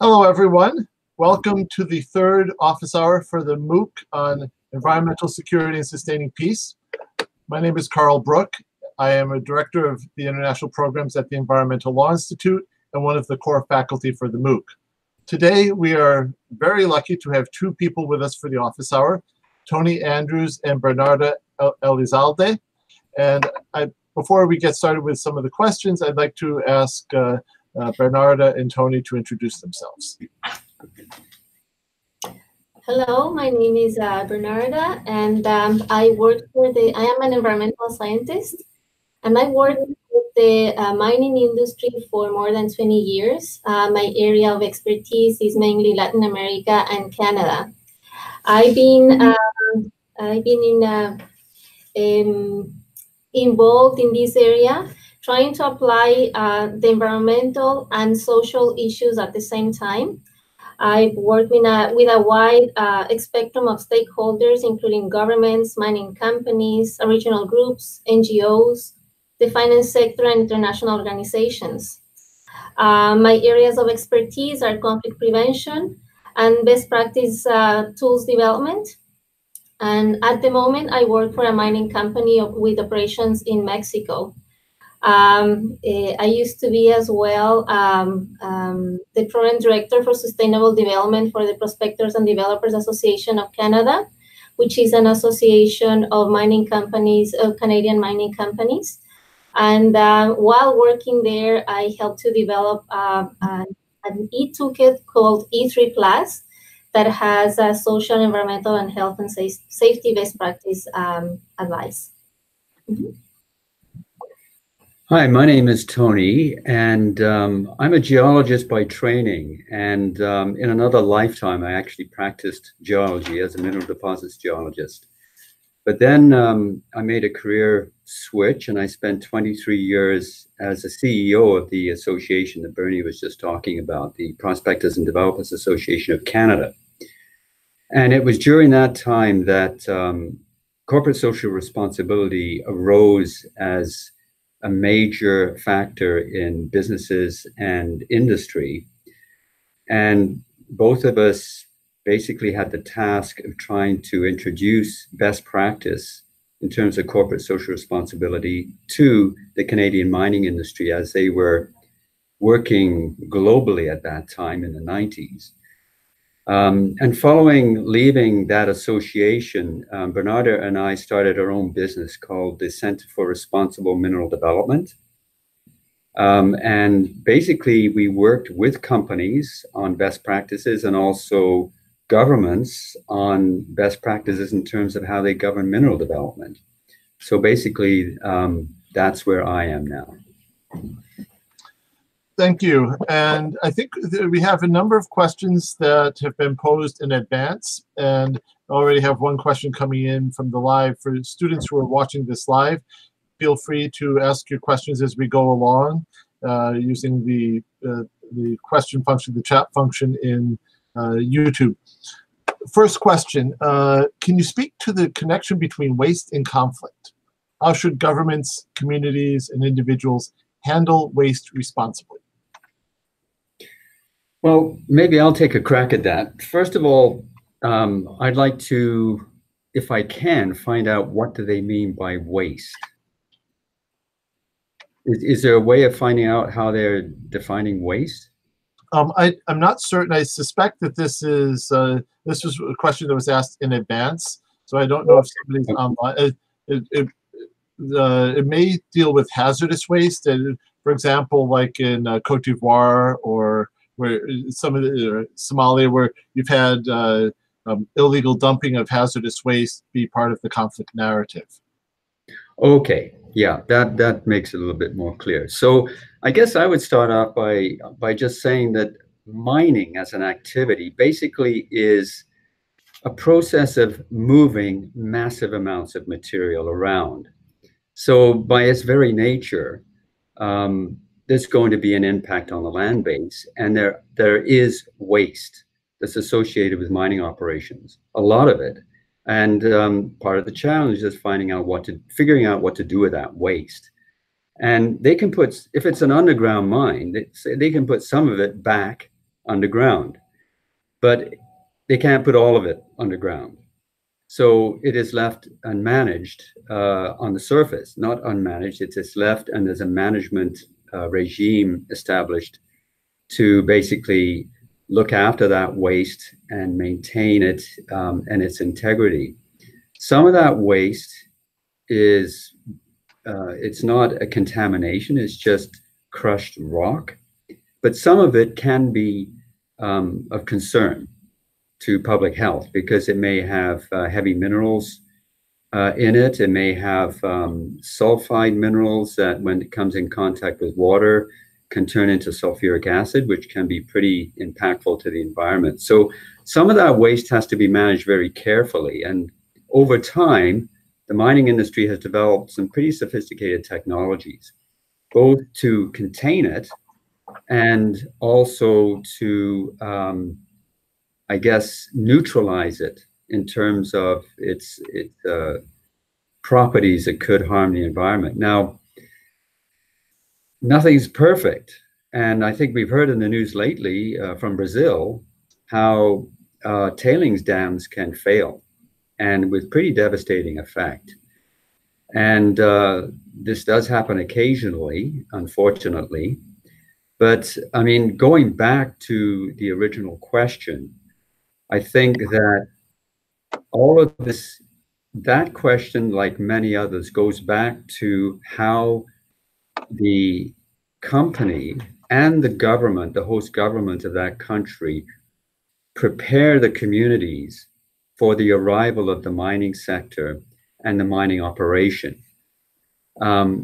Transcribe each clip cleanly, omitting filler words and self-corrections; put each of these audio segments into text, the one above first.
Hello, everyone. Welcome to the third office hour for the MOOC on Environmental Security and Sustaining Peace. My name is Carl Bruch. I am a director of the international programs at the Environmental Law Institute and one of the core faculty for the MOOC. Today, we are very lucky to have two people with us for the office hour, Tony Andrews and Bernarda Elizalde. And before we get started with some of the questions, I'd like to ask Bernarda and Tony to introduce themselves. Hello, my name is Bernarda, and I am an environmental scientist, and I work with the mining industry for more than 20 years. My area of expertise is mainly Latin America and Canada. I've been involved in this area, trying to apply the environmental and social issues at the same time. I've worked with a wide spectrum of stakeholders, including governments, mining companies, original groups, NGOs, the finance sector, and international organizations. My areas of expertise are conflict prevention and best practice tools development. And at the moment, I work for a mining company with operations in Mexico. I used to be as well the program director for sustainable development for the Prospectors and Developers Association of Canada, which is an association of mining companies, of Canadian mining companies. And while working there, I helped to develop an e-toolkit called E3 Plus that has social, environmental, and health and safety best practice advice. Mm-hmm. Hi, my name is Tony, and I'm a geologist by training. And in another lifetime, I actually practiced geology as a mineral deposits geologist. But then I made a career switch, and I spent 23 years as a CEO of the association that Bernie was just talking about, the Prospectors and Developers Association of Canada. And it was during that time that corporate social responsibility arose as a major factor in businesses and industry. And both of us basically had the task of trying to introduce best practice in terms of corporate social responsibility to the Canadian mining industry as they were working globally at that time in the 90s. And following leaving that association, Bernarda and I started our own business called the Center for Responsible Mineral Development. And basically, we worked with companies on best practices and also governments on best practices in terms of how they govern mineral development. So basically, that's where I am now. Thank you. And I think we have a number of questions that have been posed in advance. And I already have one question coming in from the live. For students who are watching this live, feel free to ask your questions as we go along using the question function, the chat function in YouTube. First question, can you speak to the connection between waste and conflict? How should governments, communities, and individuals handle waste responsibly? Well, maybe I'll take a crack at that. First of all, I'd like to, if I can, find out what do they mean by waste. Is there a way of finding out how they're defining waste? I'm not certain. I suspect that this was a question that was asked in advance, so I don't know if somebody's online. It may deal with hazardous waste, for example, like in Cote d'Ivoire or where some of Somalia, where you've had illegal dumping of hazardous waste be part of the conflict narrative. Okay, yeah, that makes it a little bit more clear. So I guess I would start off by just saying that mining as an activity basically is a process of moving massive amounts of material around. So by its very nature, there's going to be an impact on the land base, and there is waste that's associated with mining operations, a lot of it. And part of the challenge is figuring out what to do with that waste. And they can put, if it's an underground mine, they can put some of it back underground, but they can't put all of it underground. So it is left unmanaged on the surface, not unmanaged. It is left, and there's a management regime established to basically look after that waste and maintain it and its integrity. Some of that waste is, it's not a contamination, it's just crushed rock, but some of it can be of concern to public health because it may have heavy minerals in it. It may have sulfide minerals that when it comes in contact with water can turn into sulfuric acid, which can be pretty impactful to the environment. So some of that waste has to be managed very carefully. And over time, the mining industry has developed some pretty sophisticated technologies, both to contain it and also to, I guess, neutralize it in terms of its properties that could harm the environment. Now, nothing's perfect. And I think we've heard in the news lately from Brazil how tailings dams can fail and with pretty devastating effect. And this does happen occasionally, unfortunately. But I mean, going back to the original question, I think that all of this, that question, like many others, goes back to how the company and the government, the host government of that country, prepare the communities for the arrival of the mining sector and the mining operation,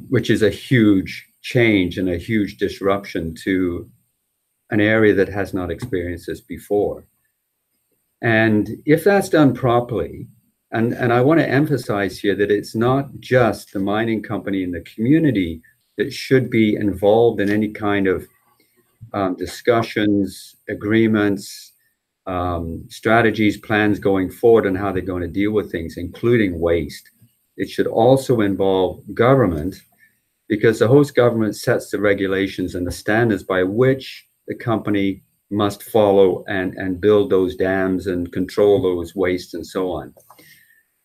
which is a huge change and a huge disruption to an area that has not experienced this before. And if that's done properly, and I want to emphasize here that it's not just the mining company and the community that should be involved in any kind of discussions, agreements, strategies, plans going forward and how they're going to deal with things, including waste. It should also involve government, because the host government sets the regulations and the standards by which the company must follow and build those dams and control those wastes and so on.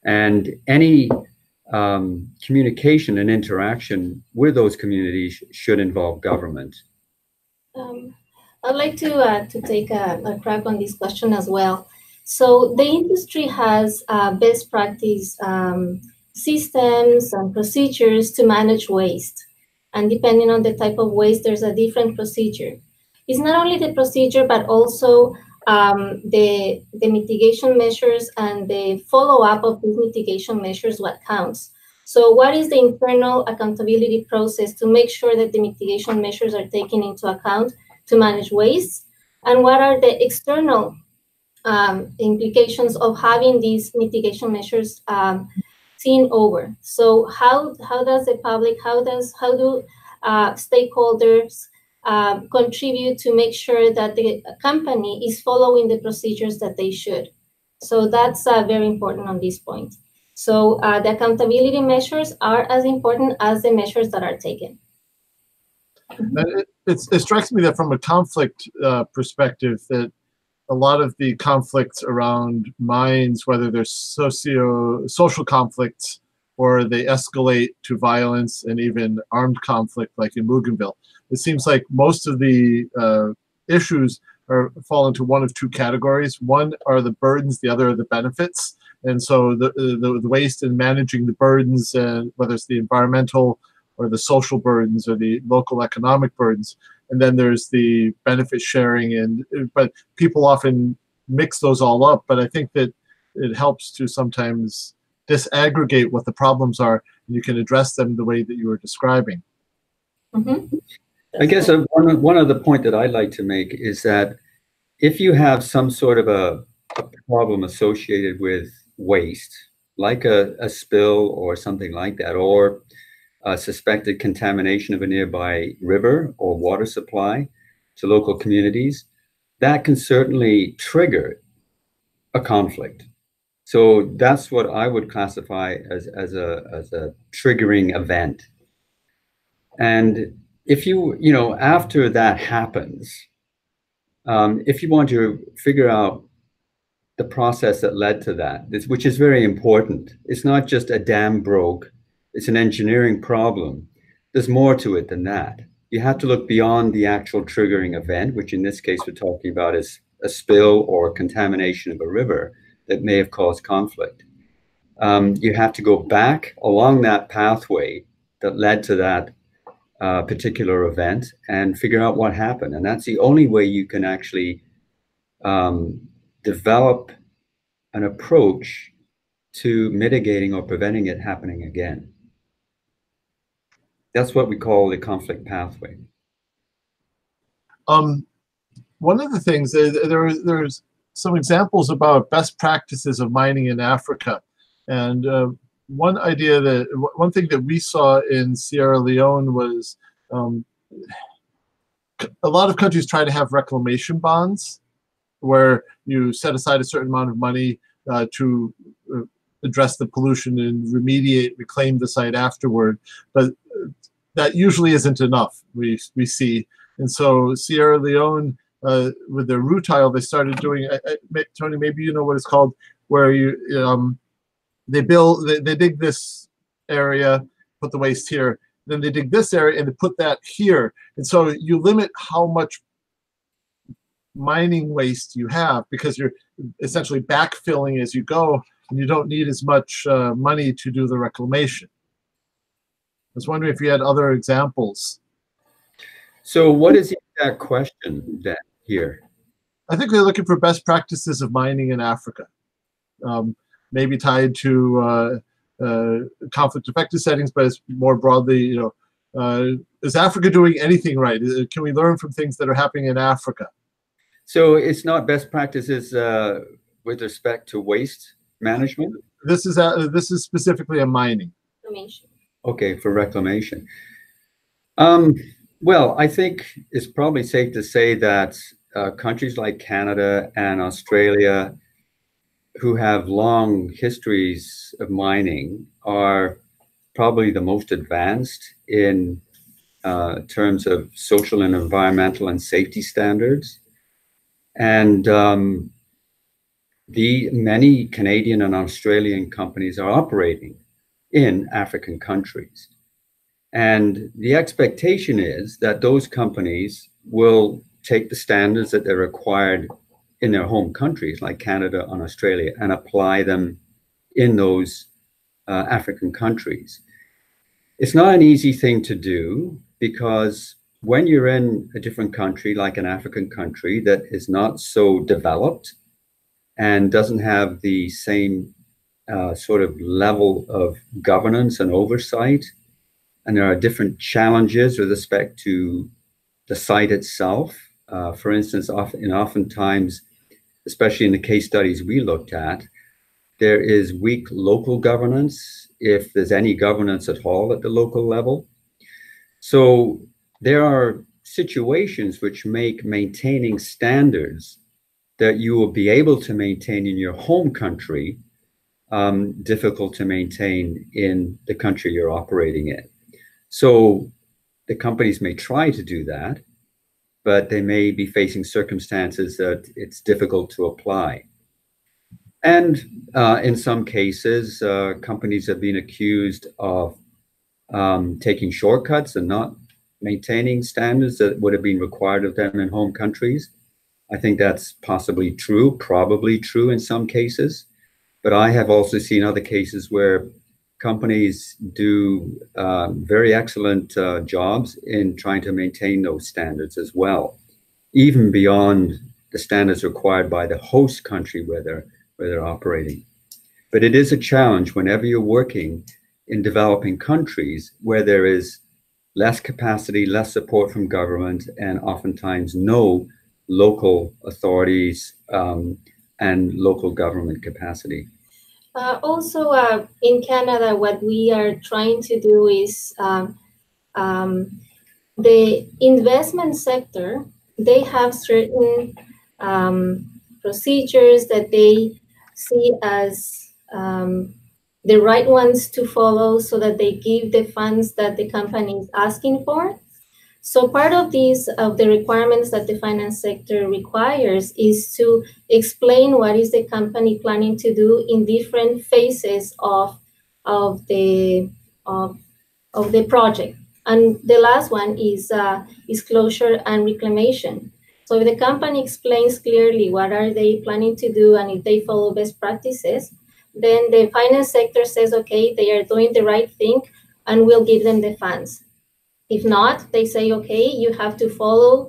And any communication and interaction with those communities should involve government. I'd like to take a crack on this question as well. So the industry has best practice systems and procedures to manage waste. And depending on the type of waste, there's a different procedure. It's not only the procedure, but also the mitigation measures and the follow-up of these mitigation measures, what counts. So what is the internal accountability process to make sure that the mitigation measures are taken into account to manage waste? And what are the external implications of having these mitigation measures seen over? So how does the public, how do stakeholders contribute to make sure that the company is following the procedures that they should? So that's very important on this point. So the accountability measures are as important as the measures that are taken. It strikes me that from a conflict perspective, that a lot of the conflicts around mines, whether they're social conflicts or they escalate to violence and even armed conflict like in Bougainville, it seems like most of the issues fall into one of two categories. One are the burdens, the other are the benefits. And so the waste and managing the burdens, whether it's the environmental or the social burdens or the local economic burdens. And then there's the benefit sharing, but people often mix those all up. But I think that it helps to sometimes disaggregate what the problems are, and you can address them the way that you were describing. Mm-hmm. I guess one other point that I'd like to make is that if you have some sort of a problem associated with waste, like a spill or something like that, or suspected contamination of a nearby river or water supply to local communities, that can certainly trigger a conflict. So that's what I would classify as a triggering event. And if after that happens, if you want to figure out the process that led to that, which is very important. It's not just a dam broke, it's an engineering problem. There's more to it than that. You have to look beyond the actual triggering event, which in this case we're talking about is a spill or contamination of a river that may have caused conflict. You have to go back along that pathway that led to that particular event and figure out what happened. And that's the only way you can actually develop an approach to mitigating or preventing it happening again. That's what we call the conflict pathway. One of the things, there's some examples about best practices of mining in Africa. And one thing that we saw in Sierra Leone was a lot of countries try to have reclamation bonds where you set aside a certain amount of money to address the pollution and remediate, reclaim the site afterward. But that usually isn't enough, we see. And so Sierra Leone, with their rutile, they started doing, Tony, maybe you know what it's called, where you they dig this area, put the waste here, then they dig this area and they put that here. And so you limit how much mining waste you have because you're essentially backfilling as you go, and you don't need as much money to do the reclamation. I was wondering if you had other examples. So what is that question then here? I think they're looking for best practices of mining in Africa, maybe tied to conflict-affected settings, but it's more broadly, is Africa doing anything right? Can we learn from things that are happening in Africa? So it's not best practices with respect to waste management? This is specifically a mining. Reclamation. Okay, for reclamation. Well, I think it's probably safe to say that countries like Canada and Australia, who have long histories of mining, are probably the most advanced in terms of social and environmental and safety standards. And many Canadian and Australian companies are operating in African countries. And the expectation is that those companies will take the standards that they're required in their home countries, like Canada and Australia, and apply them in those African countries. It's not an easy thing to do because when you're in a different country, like an African country that is not so developed and doesn't have the same sort of level of governance and oversight, and there are different challenges with respect to the site itself. For instance, oftentimes, especially in the case studies we looked at, there is weak local governance, if there's any governance at all at the local level. So there are situations which make maintaining standards that you will be able to maintain in your home country difficult to maintain in the country you're operating in. So the companies may try to do that, but they may be facing circumstances that it's difficult to apply. And in some cases, companies have been accused of taking shortcuts and not maintaining standards that would have been required of them in home countries. I think that's possibly true, probably true in some cases. But I have also seen other cases where companies do very excellent jobs in trying to maintain those standards as well, even beyond the standards required by the host country where they're operating. But it is a challenge whenever you're working in developing countries where there is less capacity, less support from government, and oftentimes no local authorities and local government capacity. Also, in Canada, what we are trying to do is the investment sector, they have certain procedures that they see as the right ones to follow so that they give the funds that the company is asking for. So part of the requirements that the finance sector requires is to explain what is the company planning to do in different phases of the project. And the last one is closure and reclamation. So if the company explains clearly what are they planning to do and if they follow best practices, then the finance sector says, okay, they are doing the right thing and we'll give them the funds. If not, they say, okay, you have to follow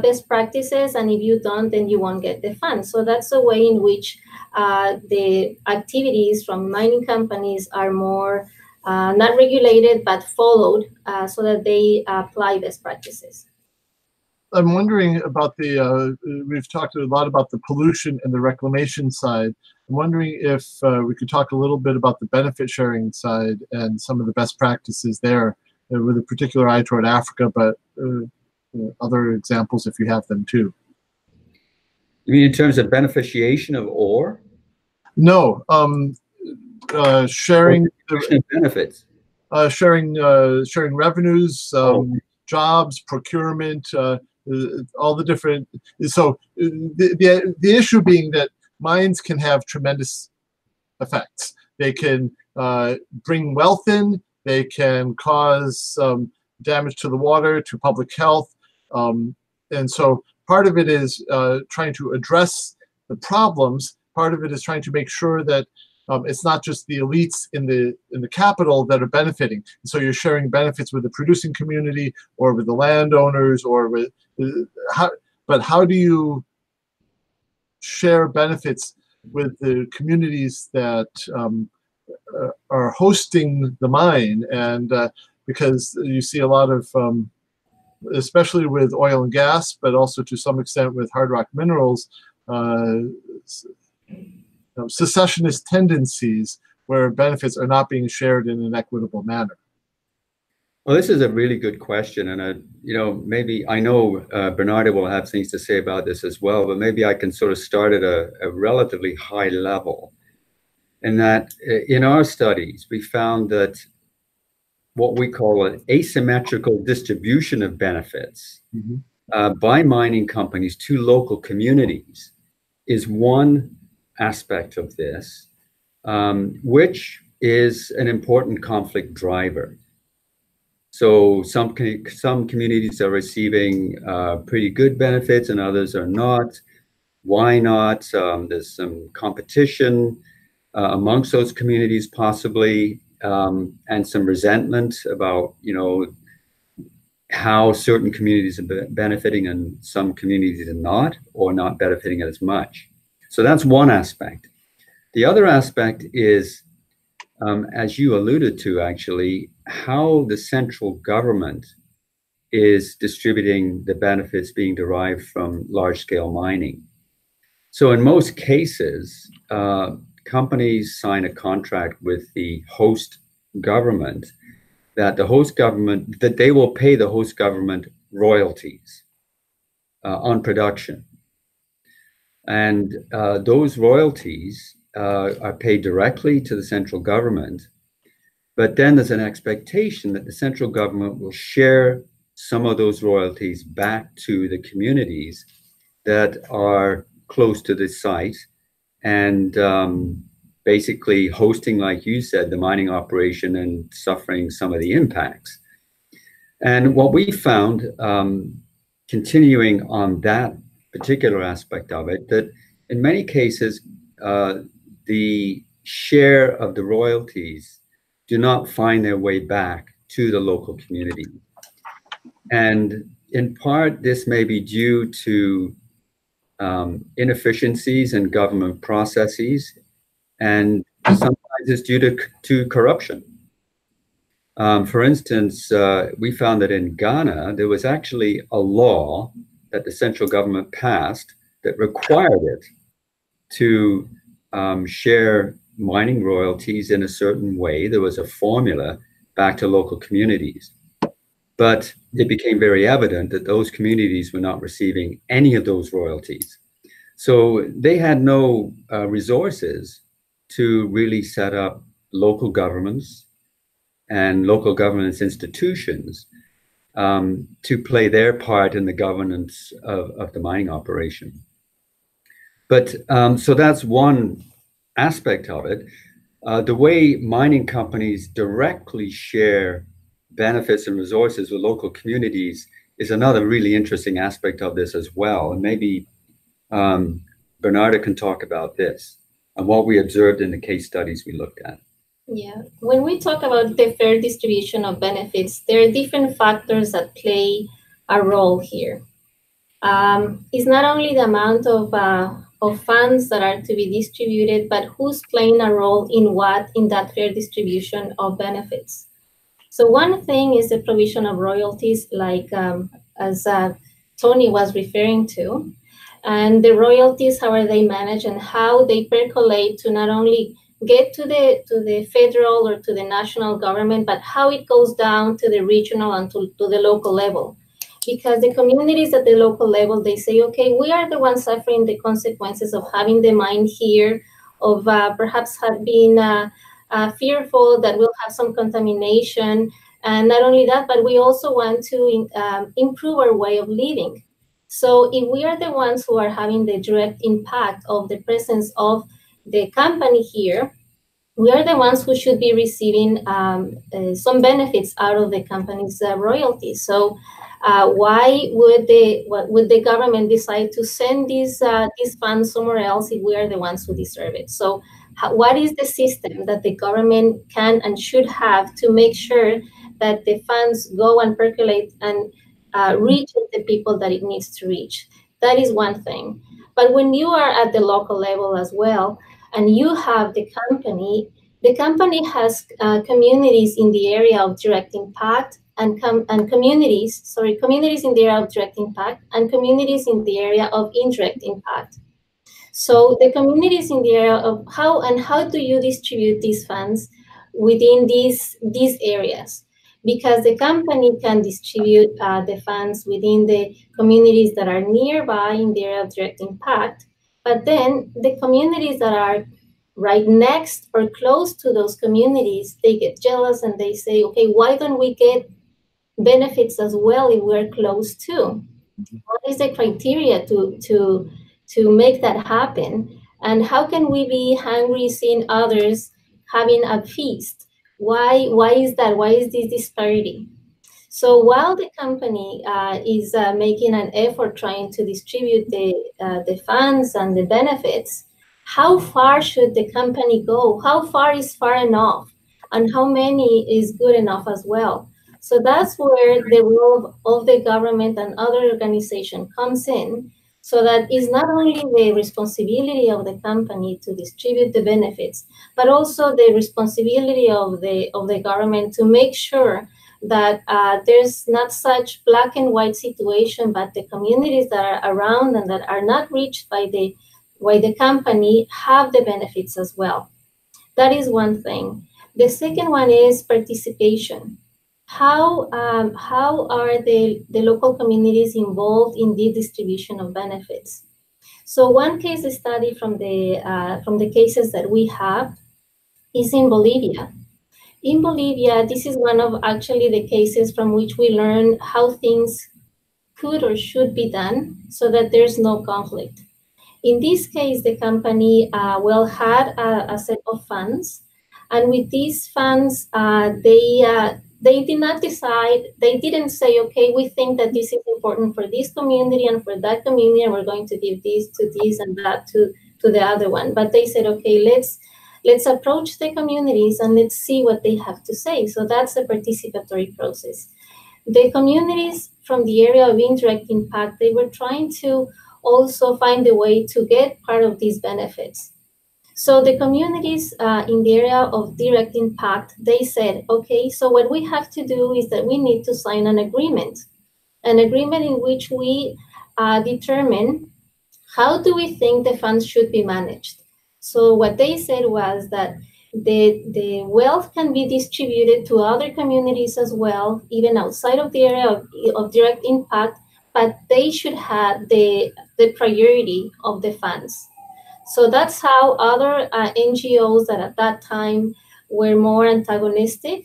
best practices, and if you don't, then you won't get the funds. So that's a way in which the activities from mining companies are more not regulated, but followed so that they apply best practices. I'm wondering about we've talked a lot about the pollution and the reclamation side. I'm wondering if we could talk a little bit about the benefit sharing side and some of the best practices there, with a particular eye toward Africa, but other examples if you have them too. You mean in terms of beneficiation of ore? No, sharing benefits. Sharing revenues, jobs, procurement, all the different. So the issue being that mines can have tremendous effects. They can bring wealth in. They can cause damage to the water, to public health, and so part of it is trying to address the problems. Part of it is trying to make sure that it's not just the elites in the capital that are benefiting. So you're sharing benefits with the producing community or with the landowners or with but how do you share benefits with the communities that are hosting the mine? And because you see a lot of especially with oil and gas, but also to some extent with hard rock minerals, secessionist tendencies where benefits are not being shared in an equitable manner. Well, this is a really good question, and maybe I know Bernardo will have things to say about this as well, but maybe I can sort of start at a relatively high level. In that, in our studies, we found that what we call an asymmetrical distribution of benefits by mining companies to local communities is one aspect of this, which is an important conflict driver. So some communities are receiving pretty good benefits and others are not. Why not? There's some competition amongst those communities possibly, and some resentment about, how certain communities are benefiting and some communities are not, or not benefiting as much. So that's one aspect. The other aspect is, as you alluded to, actually, how the central government is distributing the benefits being derived from large-scale mining. So in most cases, companies sign a contract with the host government that they will pay the host government royalties on production. And those royalties are paid directly to the central government, but then there's an expectation that the central government will share some of those royalties back to the communities that are close to the site and basically hosting, like you said, the mining operation and suffering some of the impacts. And what we found, continuing on that particular aspect of it, that in many cases, the share of the royalties do not find their way back to the local community. And in part, this may be due to inefficiencies in government processes, and sometimes it's due to corruption. For instance, we found that in Ghana, there was actually a law that the central government passed that required it to share mining royalties in a certain way. There was a formula back to local communities. But it became very evident that those communities were not receiving any of those royalties. So they had no resources to really set up local governments and local governance institutions to play their part in the governance of the mining operation. But so that's one aspect of it. The way mining companies directly share benefits and resources with local communities is another really interesting aspect of this as well. And maybe Bernarda can talk about this and what we observed in the case studies we looked at. Yeah, when we talk about the fair distribution of benefits, there are different factors that play a role here. It's not only the amount of funds that are to be distributed, but who's playing a role in what in that fair distribution of benefits. So one thing is the provision of royalties, like as Tony was referring to, and the royalties, how are they managed and how they percolate to not only get to the federal or to the national government, but how it goes down to the regional and to the local level. Because the communities at the local level, they say, okay, we are the ones suffering the consequences of having the mine here, of perhaps have been fearful that we'll have some contamination. And not only that, but we also want to improve our way of living. So if we are the ones who are having the direct impact of the presence of the company here, we are the ones who should be receiving some benefits out of the company's royalties. So why would the government decide to send these funds somewhere else if we are the ones who deserve it? So what is the system that the government can and should have to make sure that the funds go and percolate and reach the people that it needs to reach? That is one thing. But when you are at the local level as well, and you have the company has communities in the area of direct impact and communities in the area of direct impact and communities in the area of indirect impact. So the communities in the area of how do you distribute these funds within these areas? Because the company can distribute the funds within the communities that are nearby in the area of direct impact, but then the communities that are right next or close to those communities, they get jealous and they say, okay, why don't we get benefits as well if we're close to? What is the criteria to make that happen? And how can we be hungry seeing others having a feast? Why is that? Why is this disparity? So while the company is making an effort trying to distribute the funds and the benefits, how far should the company go? How far is far enough? And how many is good enough as well? So that's where the role of the government and other organization comes in, so that it's not only the responsibility of the company to distribute the benefits, but also the responsibility of the government to make sure that there's not such black and white situation, but the communities that are around and that are not reached by the company have the benefits as well. That is one thing. The second one is participation. How are the local communities involved in the distribution of benefits? So one case study from the cases that we have is in Bolivia. In Bolivia, this is one of actually the cases from which we learn how things could or should be done so that there's no conflict. In this case, the company had a set of funds, and with these funds, they did not decide. They didn't say, okay, we think that this is important for this community and for that community, and we're going to give this to this and that to the other one. But they said, okay, let's approach the communities and let's see what they have to say. So that's a participatory process. The communities from the area of indirect impact, they were trying to also find a way to get part of these benefits. So the communities in the area of direct impact, they said, okay, so what we have to do is that we need to sign an agreement in which we determine how do we think the funds should be managed. So what they said was that the wealth can be distributed to other communities as well, even outside of the area of direct impact, but they should have the priority of the funds. So that's how other NGOs that at that time were more antagonistic,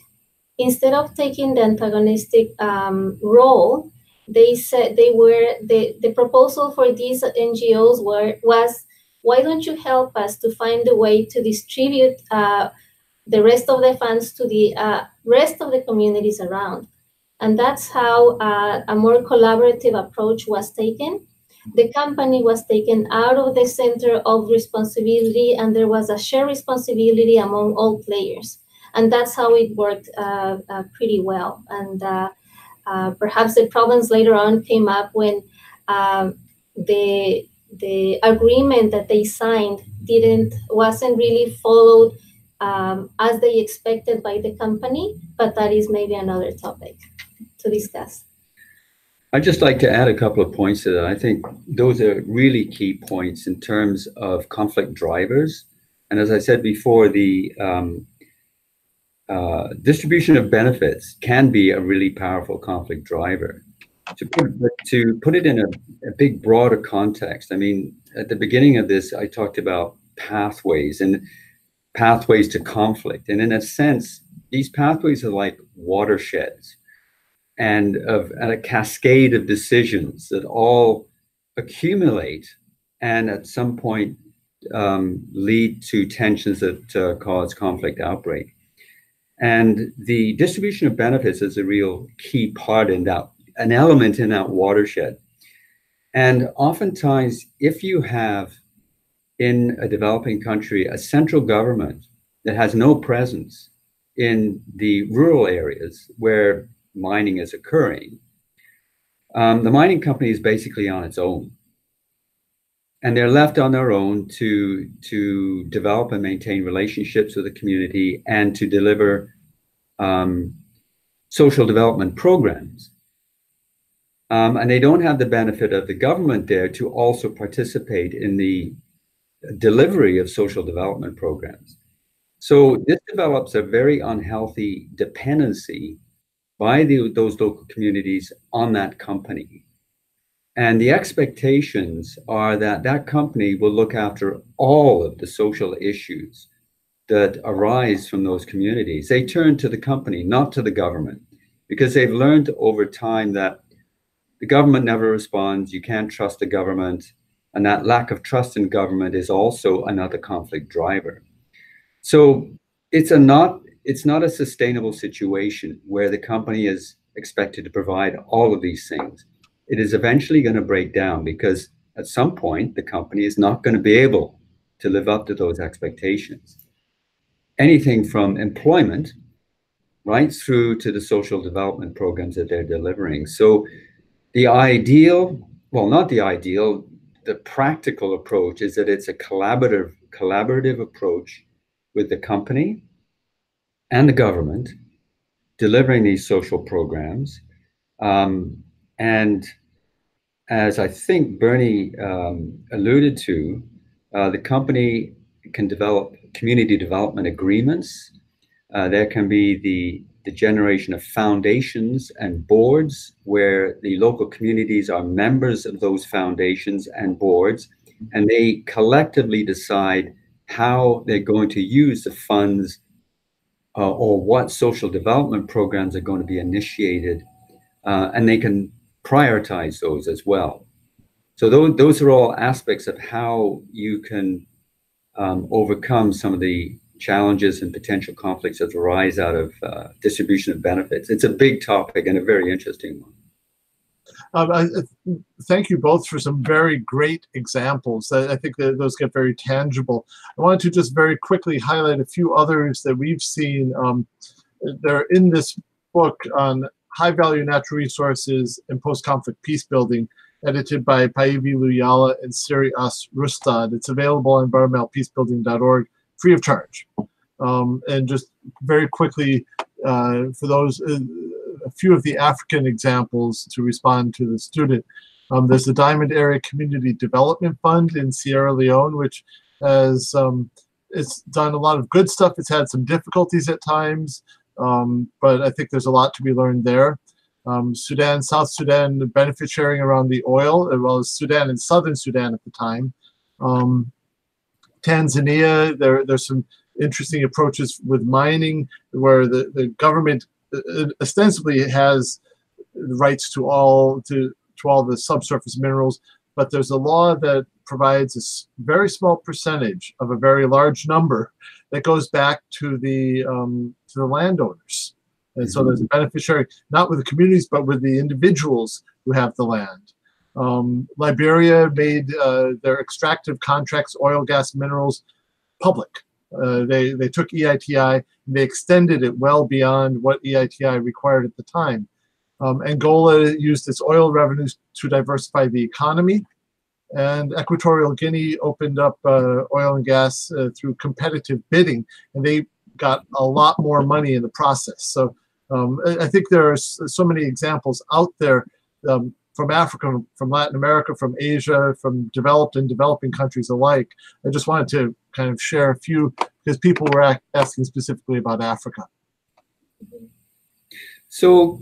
instead of taking the antagonistic role, they said the proposal for these NGOs was, why don't you help us to find a way to distribute the rest of the funds to the rest of the communities around? And that's how a more collaborative approach was taken. The company was taken out of the center of responsibility, and there was a shared responsibility among all players. And that's how it worked pretty well. And perhaps the problems later on came up when the agreement that they signed wasn't really followed as they expected by the company, but that is maybe another topic to discuss. I'd just like to add a couple of points to that. I think those are really key points in terms of conflict drivers. And as I said before, the distribution of benefits can be a really powerful conflict driver. To put it in a big, broader context, I mean, at the beginning of this, I talked about pathways and pathways to conflict. And in a sense, these pathways are like watersheds and a cascade of decisions that all accumulate and at some point lead to tensions that cause conflict outbreak. And the distribution of benefits is a real key part in that, an element in that watershed. And oftentimes, if you have in a developing country a central government that has no presence in the rural areas where mining is occurring, the mining company is basically on its own. And they're left on their own to develop and maintain relationships with the community and to deliver social development programs. And they don't have the benefit of the government there to also participate in the delivery of social development programs. So this develops a very unhealthy dependency by those local communities on that company. And the expectations are that that company will look after all of the social issues that arise from those communities. They turn to the company, not to the government, because they've learned over time that the government never responds, you can't trust the government, and that lack of trust in government is also another conflict driver. So it's not a sustainable situation where the company is expected to provide all of these things. It is eventually going to break down because at some point the company is not going to be able to live up to those expectations. Anything from employment right through to the social development programs that they're delivering. So the ideal, well, not the ideal, the practical approach is that it's a collaborative approach with the company and the government delivering these social programs. And as I think Bernie alluded to, the company can develop community development agreements. There can be the generation of foundations and boards where the local communities are members of those foundations and boards, and they collectively decide how they're going to use the funds or what social development programs are going to be initiated, and they can prioritize those as well. So those are all aspects of how you can overcome some of the challenges and potential conflicts that arise out of distribution of benefits. It's a big topic and a very interesting one. Thank you both for some very great examples. I think that those get very tangible. I wanted to just very quickly highlight a few others that we've seen. They're in this book on high-value natural resources and post-conflict peace building, edited by Päivi Lujala and Siri As Rustad. It's available on environmentalpeacebuilding.org, free of charge. And just very quickly, for those, a few of the African examples to respond to the student. There's the Diamond Area Community Development Fund in Sierra Leone, which has it's done a lot of good stuff. It's had some difficulties at times, but I think there's a lot to be learned there. Sudan, South Sudan, benefit sharing around the oil, as well as Sudan and Southern Sudan at the time. Tanzania, there's some interesting approaches with mining where the government ostensibly has the rights to all the subsurface minerals, but there's a law that provides a very small percentage of a very large number that goes back to the landowners. And so there's a beneficiary, not with the communities, but with the individuals who have the land. Liberia made their extractive contracts, oil, gas, minerals, public. They took EITI and they extended it well beyond what EITI required at the time. Angola used its oil revenues to diversify the economy, and Equatorial Guinea opened up oil and gas through competitive bidding, and they got a lot more money in the process. So I think there are so many examples out there from Africa, from Latin America, from Asia, from developed and developing countries alike. I just wanted to kind of share a few because people were asking specifically about Africa. So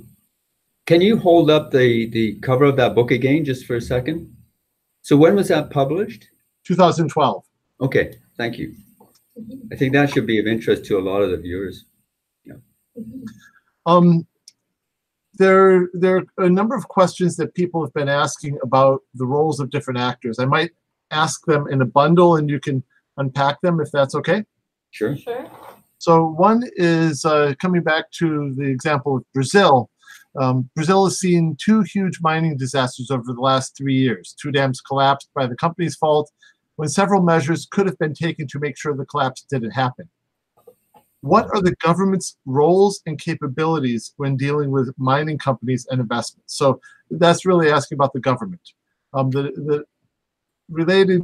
can you hold up the cover of that book again just for a second? So when was that published? 2012. Okay, thank you. I think that should be of interest to a lot of the viewers. Yeah. There are a number of questions that people have been asking about the roles of different actors. I might ask them in a bundle and you can unpack them if that's okay. Sure. Sure. So one is coming back to the example of Brazil. Brazil has seen two huge mining disasters over the last 3 years. Two dams collapsed by the company's fault when several measures could have been taken to make sure the collapse didn't happen. What are the government's roles and capabilities when dealing with mining companies and investments? So that's really asking about the government. The related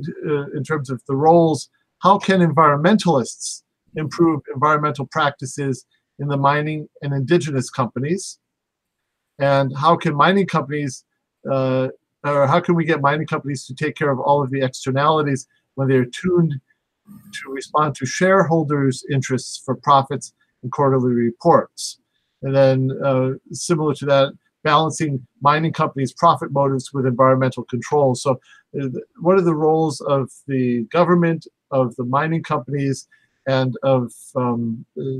in terms of the roles, how can environmentalists improve environmental practices in the mining and indigenous companies? And how can mining companies, or how can we get mining companies to take care of all of the externalities when they're tuned to respond to shareholders' interests for profits and quarterly reports? And then similar to that, balancing mining companies' profit motives with environmental control. So what are the roles of the government, of the mining companies, and of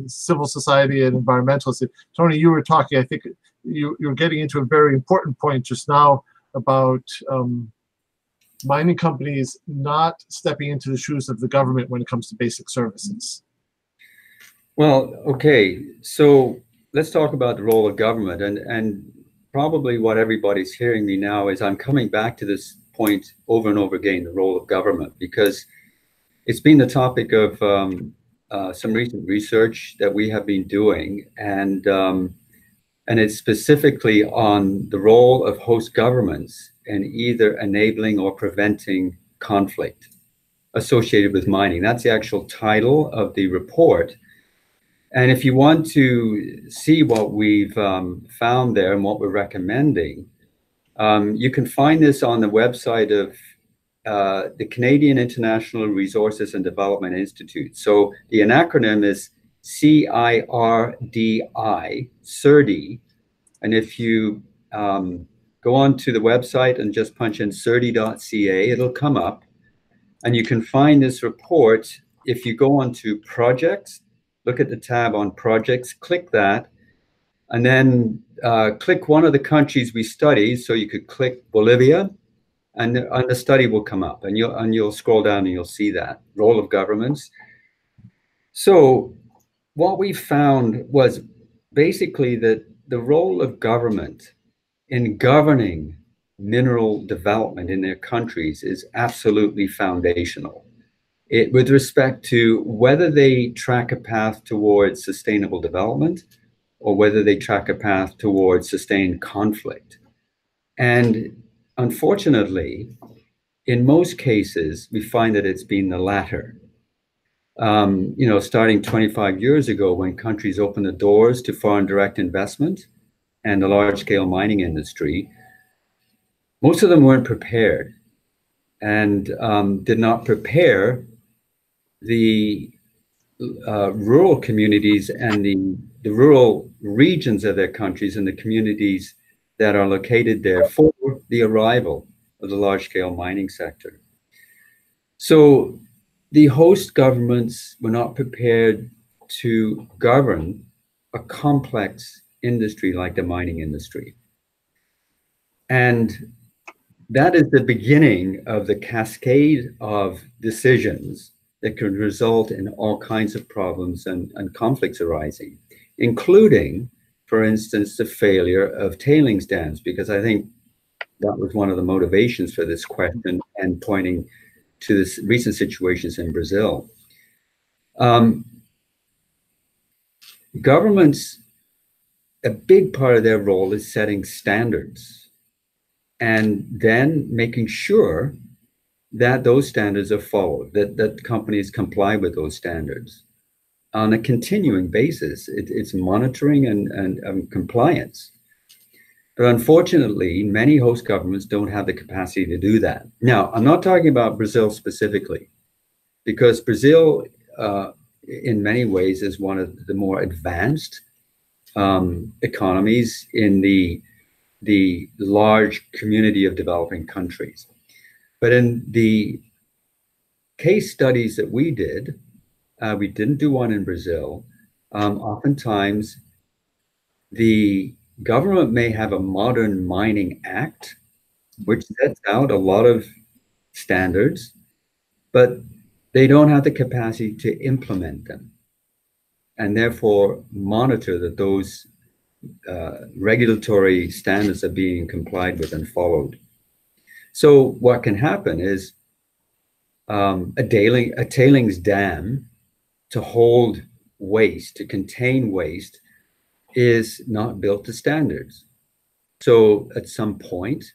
civil society and environmentalists? Tony, you were talking, I think you're getting into a very important point just now about mining companies not stepping into the shoes of the government when it comes to basic services. Well, okay, so let's talk about the role of government, and probably what everybody's hearing me now is I'm coming back to this point over and over again, the role of government, because it's been the topic of some recent research that we have been doing, and it's specifically on the role of host governments in either enabling or preventing conflict associated with mining. That's the actual title of the report. And if you want to see what we've found there and what we're recommending, you can find this on the website of the Canadian International Resources and Development Institute. So the acronym is CIRDI, CIRDI. And if you go on to the website and just punch in CIRDI.ca, it'll come up. And you can find this report if you go on to projects, look at the tab on projects, click that, and then click one of the countries we study. So you could click Bolivia, and the study will come up, and you'll scroll down and you'll see that role of governments. So what we found was basically that the role of government in governing mineral development in their countries is absolutely foundational. With respect to whether they track a path towards sustainable development or whether they track a path towards sustained conflict. And unfortunately, in most cases, we find that it's been the latter. Starting 25 years ago, when countries opened the doors to foreign direct investment and the large-scale mining industry, most of them weren't prepared and did not prepare the rural communities and the rural regions of their countries and the communities that are located there for the arrival of the large-scale mining sector. So the host governments were not prepared to govern a complex industry like the mining industry. And that is the beginning of the cascade of decisions that could result in all kinds of problems and conflicts arising, including, for instance, the failure of tailings dams, because I think that was one of the motivations for this question and pointing to this recent situations in Brazil. Governments, a big part of their role is setting standards and then making sure that those standards are followed, that companies comply with those standards on a continuing basis. It's monitoring and compliance. But unfortunately, many host governments don't have the capacity to do that. Now, I'm not talking about Brazil specifically, because Brazil, in many ways, is one of the more advanced economies in the large community of developing countries. But in the case studies that we did, we didn't do one in Brazil. Oftentimes, the government may have a modern mining act, which sets out a lot of standards, but they don't have the capacity to implement them and therefore monitor that those regulatory standards are being complied with and followed. So what can happen is a tailings dam to hold waste, to contain waste, is not built to standards. So at some point,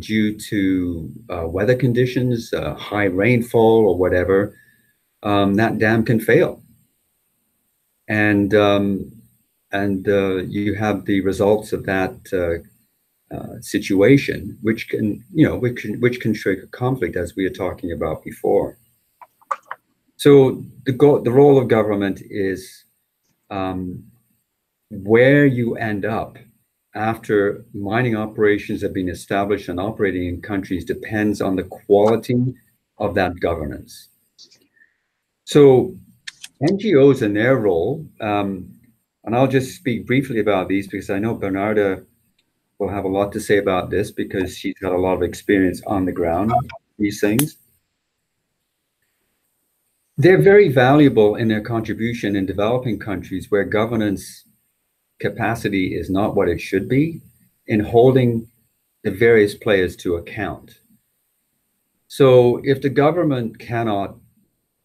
due to weather conditions, high rainfall or whatever, that dam can fail. And you have the results of that situation, which can trigger conflict, as we were talking about before. So the role of government is where you end up after mining operations have been established and operating in countries depends on the quality of that governance. So NGOs and their role, and I'll just speak briefly about these because I know Bernarda will have a lot to say about this because she's got a lot of experience on the ground, these things. They're very valuable in their contribution in developing countries where governance capacity is not what it should be, in holding the various players to account. So if the government cannot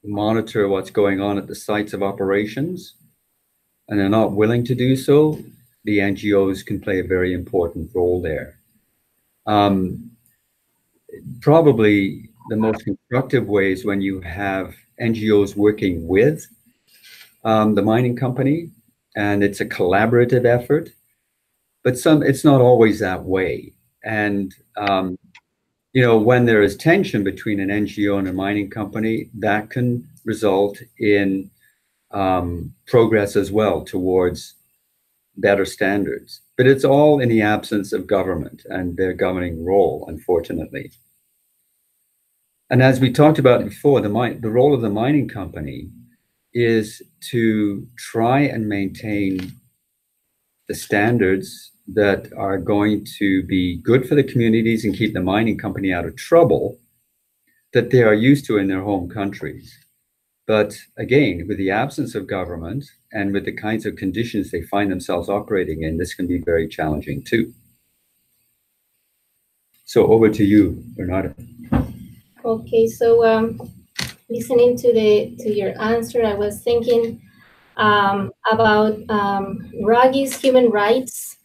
monitor what's going on at the sites of operations, and they're not willing to do so, the NGOs can play a very important role there. Probably the most constructive ways when you have NGOs working with the mining company, and it's a collaborative effort, but it's not always that way. And when there is tension between an NGO and a mining company, that can result in progress as well towards better standards. But it's all in the absence of government and their governing role, unfortunately. And as we talked about before, the role of the mining company is to try and maintain the standards that are going to be good for the communities and keep the mining company out of trouble that they are used to in their home countries. But again, with the absence of government and with the kinds of conditions they find themselves operating in, this can be very challenging too. So over to you, Bernarda. Okay, so listening to your answer, I was thinking about Ragi's human rights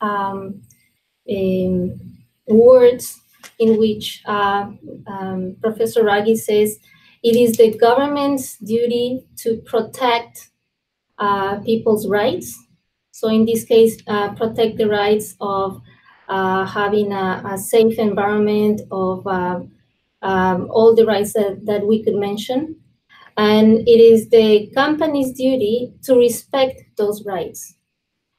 words, in which Professor Ragi says, it is the government's duty to protect people's rights. So in this case, protect the rights of having a safe environment, of all the rights that we could mention. And it is the company's duty to respect those rights.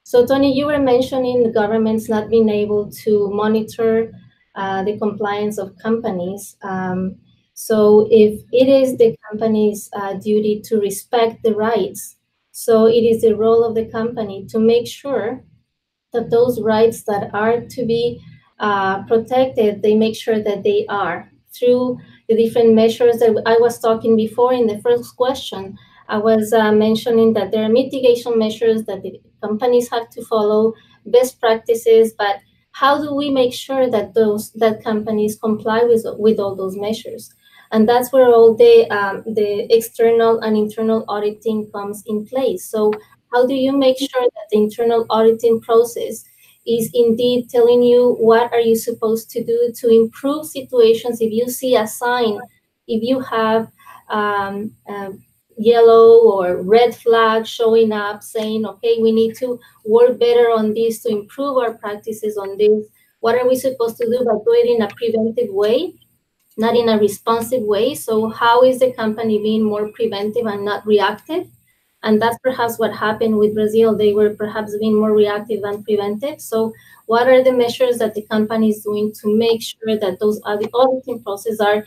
So Tony, you were mentioning the governments not being able to monitor the compliance of companies. So if it is the company's duty to respect the rights, so it is the role of the company to make sure that those rights that are to be protected, they make sure that they are through the different measures that I was talking before in the first question. I was mentioning that there are mitigation measures that the companies have to follow, best practices, but how do we make sure that that companies comply with all those measures? And that's where all the external and internal auditing comes in place. So how do you make sure that the internal auditing process is indeed telling you what are you supposed to do to improve situations? If you see a sign, if you have yellow or red flag showing up saying, okay, we need to work better on this to improve our practices on this, what are we supposed to do by doing it in a preventive way, not in a responsive way? So how is the company being more preventive and not reactive? And that's perhaps what happened with Brazil. They were perhaps being more reactive than preventive. So what are the measures that the company is doing to make sure that those the auditing processes are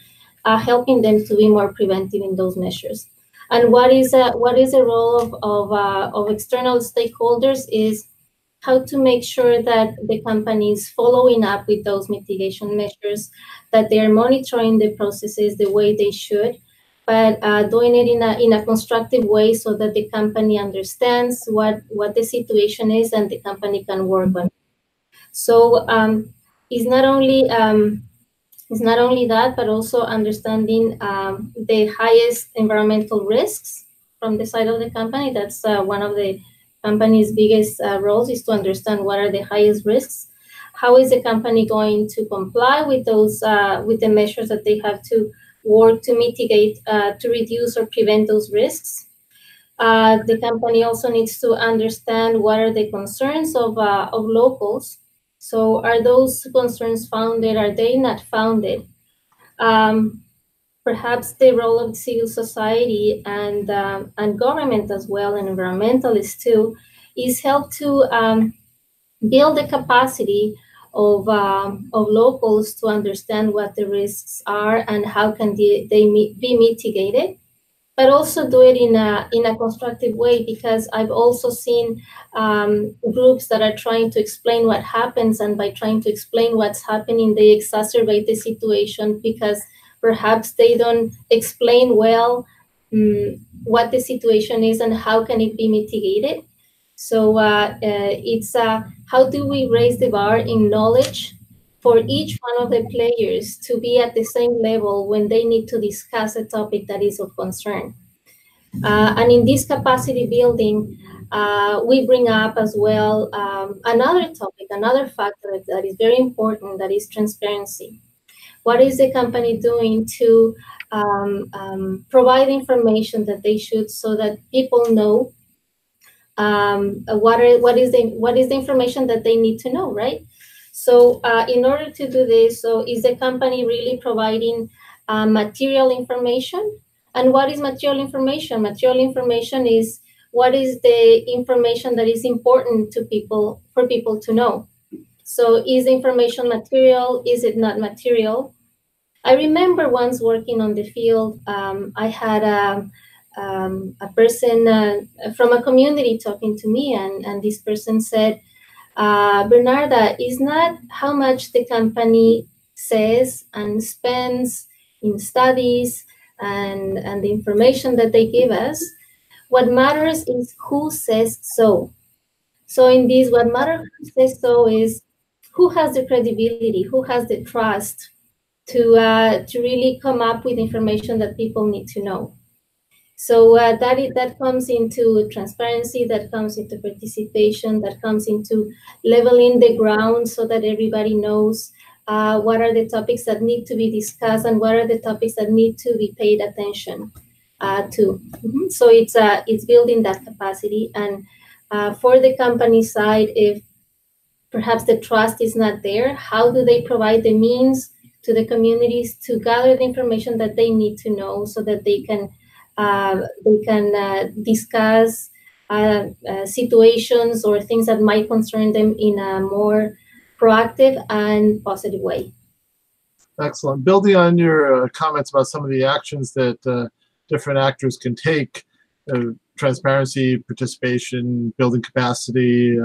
helping them to be more preventive in those measures? And what is the role of external stakeholders is how to make sure that the company is following up with those mitigation measures, that they're monitoring the processes the way they should, but doing it in a constructive way so that the company understands what the situation is and the company can work on it. So it's not only that, but also understanding the highest environmental risks from the side of the company. That's one of the company's biggest roles, is to understand what are the highest risks. How is the company going to comply with those with the measures that they have to work to mitigate, to reduce or prevent those risks? The company also needs to understand what are the concerns of locals. So are those concerns founded? Are they not founded? Perhaps the role of civil society and government as well, and environmentalists too, is help to build the capacity of locals to understand what the risks are and how can they be mitigated, but also do it in a constructive way, because I've also seen groups that are trying to explain what happens, and by trying to explain what's happening, they exacerbate the situation because perhaps they don't explain well what the situation is and how can it be mitigated. So it's how do we raise the bar in knowledge for each one of the players to be at the same level when they need to discuss a topic that is of concern. And in this capacity building, we bring up as well another topic, another factor that is very important, that is transparency. What is the company doing to provide information that they should, so that people know what is the information that they need to know, right? So in order to do this, so is the company really providing material information? And what is material information? Material information is what is the information that is important to people, for people to know. So is the information material? Is it not material? I remember once working on the field, I had a person from a community talking to me, and this person said, Bernarda, it's not how much the company says and spends in studies and the information that they give us. What matters is who says so. So in this, what matters who says so is who has the credibility, who has the trust to really come up with information that people need to know. So that comes into transparency, that comes into participation, that comes into leveling the ground so that everybody knows what are the topics that need to be discussed and what are the topics that need to be paid attention to. So it's building that capacity. And for the company side, if perhaps the trust is not there, how do they provide the means to the communities to gather the information that they need to know so that they can discuss situations or things that might concern them in a more proactive and positive way. Excellent. Building on your comments about some of the actions that different actors can take, transparency, participation, building capacity,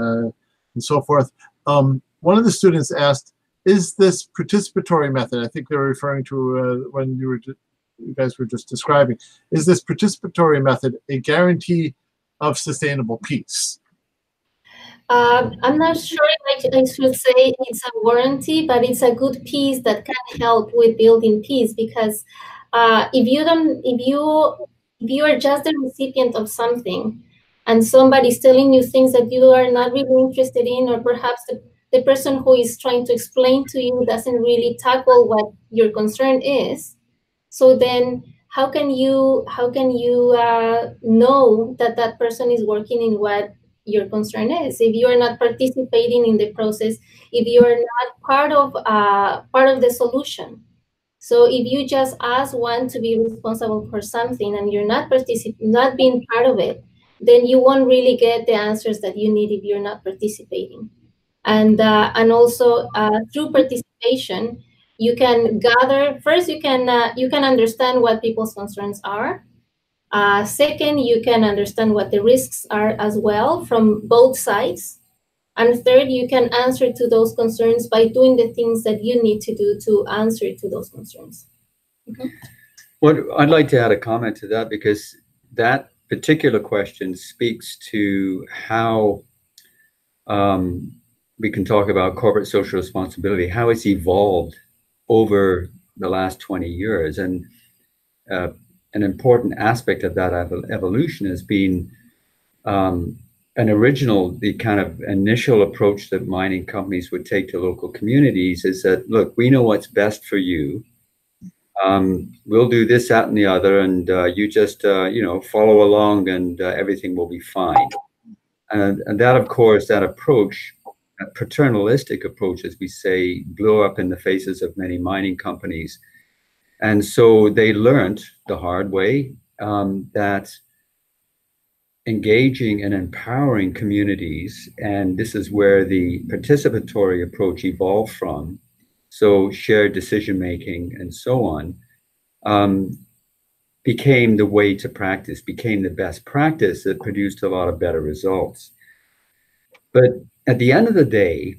and so forth. One of the students asked, is this participatory method, I think they were referring to when you guys were just describing, is this participatory method a guarantee of sustainable peace? I'm not sure if I should say it's a warranty, but it's a good piece that can help with building peace, because if you are just the recipient of something and somebody's telling you things that you are not really interested in, or perhaps the person who is trying to explain to you doesn't really tackle what your concern is, so then how can you know that that person is working in what your concern is, if you are not participating in the process, if you are not part of the solution? So if you just ask one to be responsible for something and you're not being part of it, then you won't really get the answers that you need if you're not participating. And also through participation, you can gather. First, you can understand what people's concerns are. Second, you can understand what the risks are as well from both sides. And third, you can answer to those concerns by doing the things that you need to do to answer to those concerns. Mm-hmm. Well, I'd like to add a comment to that, because that particular question speaks to how we can talk about corporate social responsibility, how it's evolved over the last 20 years. And an important aspect of that evolution has been the kind of initial approach that mining companies would take to local communities is that, look, we know what's best for you. We'll do this, that, and the other, and you just, follow along, and everything will be fine. And that, of course, that approach, that paternalistic approach, as we say, blew up in the faces of many mining companies. And so they learned the hard way that engaging and empowering communities, and this is where the participatory approach evolved from, so shared decision-making and so on, became the way to practice, became the best practice that produced a lot of better results. But at the end of the day,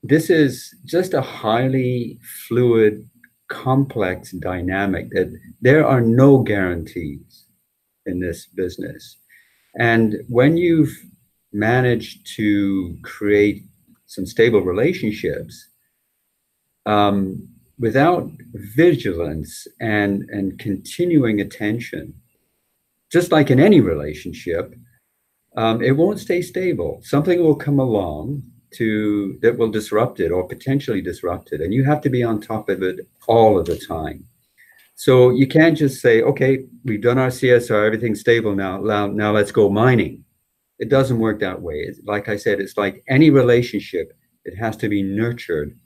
this is just a highly fluid, complex dynamic that there are no guarantees in this business. And when you've managed to create some stable relationships, without vigilance and continuing attention, just like in any relationship, it won't stay stable. Something will come along that will disrupt it or potentially disrupt it, and you have to be on top of it all of the time. So you can't just say, okay, we've done our CSR, everything's stable now let's go mining. It doesn't work that way. Like I said, it's like any relationship, it has to be nurtured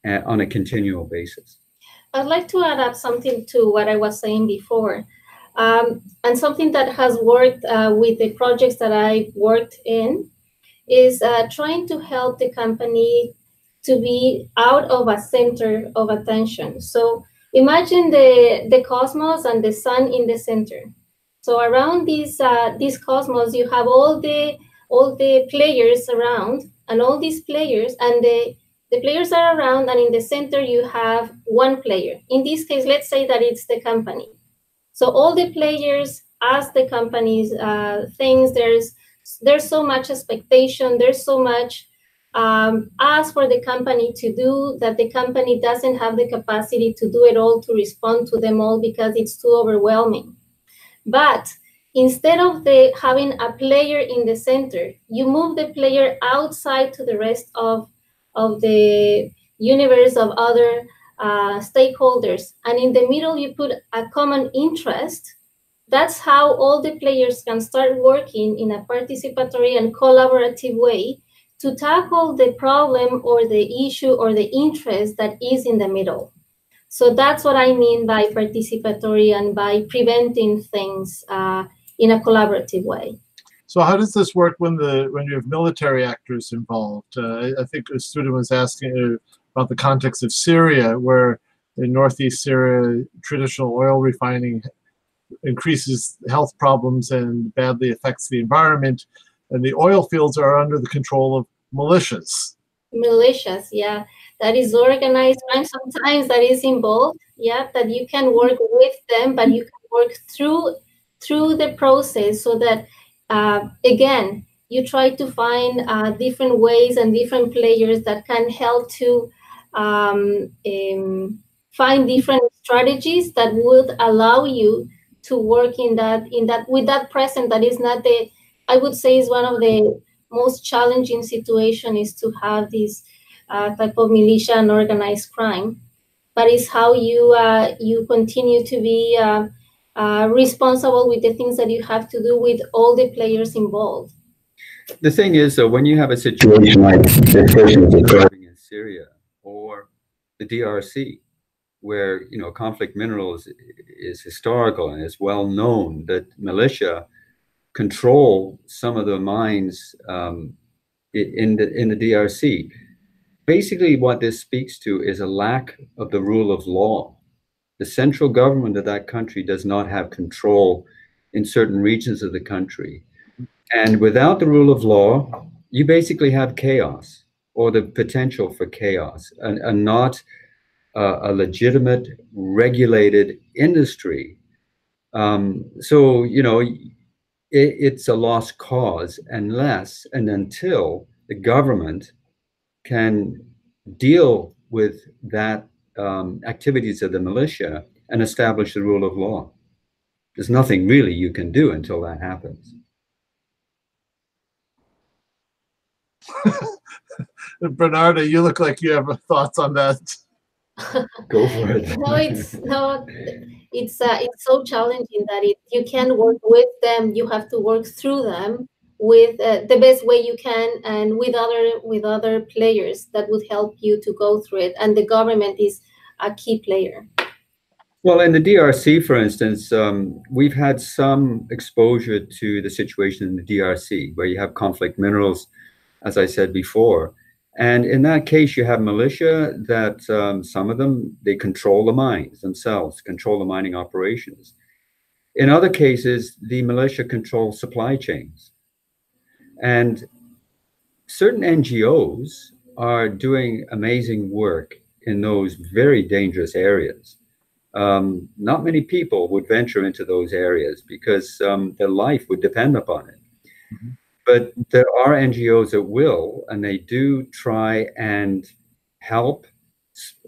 on a continual basis. I'd like to add up something to what I was saying before. And something that has worked with the projects that I worked in is trying to help the company to be out of a center of attention. So imagine the cosmos and the sun in the center. So around this cosmos, you have all the players around, and all these players, and the players are around, and in the center you have one player. In this case, let's say that it's the company. So all the players ask the company's things. There's so much expectation. There's so much ask for the company to do that the company doesn't have the capacity to do it all, to respond to them all, because it's too overwhelming. But instead of having a player in the center, you move the player outside to the rest of the universe of other stakeholders. And in the middle, you put a common interest. That's how all the players can start working in a participatory and collaborative way to tackle the problem or the issue or the interest that is in the middle. So that's what I mean by participatory and by preventing things in a collaborative way. So how does this work when you have military actors involved? I think a student was asking about the context of Syria, where in northeast Syria, traditional oil refining increases health problems and badly affects the environment. And the oil fields are under the control of militias. Militias, yeah. That is organized crime. Sometimes that is involved, yeah, that you can work with them, but you can work through the process so that, again, you try to find different ways and different players that can help to find different strategies that would allow you to work in that with that present that is not the, I would say, is one of the most challenging situation is to have this type of militia and organized crime, but it's how you continue to be responsible with the things that you have to do with all the players involved. The thing is, though, when you have a situation like this person is describing in Syria or the DRC, where conflict minerals is historical and it's well known that militia control some of the mines in the DRC. Basically, what this speaks to is a lack of the rule of law. The central government of that country does not have control in certain regions of the country. And without the rule of law, you basically have chaos or the potential for chaos and not a legitimate, regulated industry. So, it's a lost cause unless and until the government can deal with that activities of the militia and establish the rule of law. There's nothing really you can do until that happens. Bernarda, you look like you have thoughts on that. Go for it. It's so challenging that you can work with them. You have to work through them with the best way you can, and with other players that would help you to go through it. And the government is a key player. Well, in the DRC, for instance, we've had some exposure to the situation in the DRC where you have conflict minerals, as I said before. And in that case, you have militia that some of them, they control the mines themselves, control the mining operations. In other cases, the militia control supply chains. And certain NGOs are doing amazing work in those very dangerous areas. Not many people would venture into those areas because their life would depend upon it. Mm-hmm. But there are NGOs that will, and they do try and help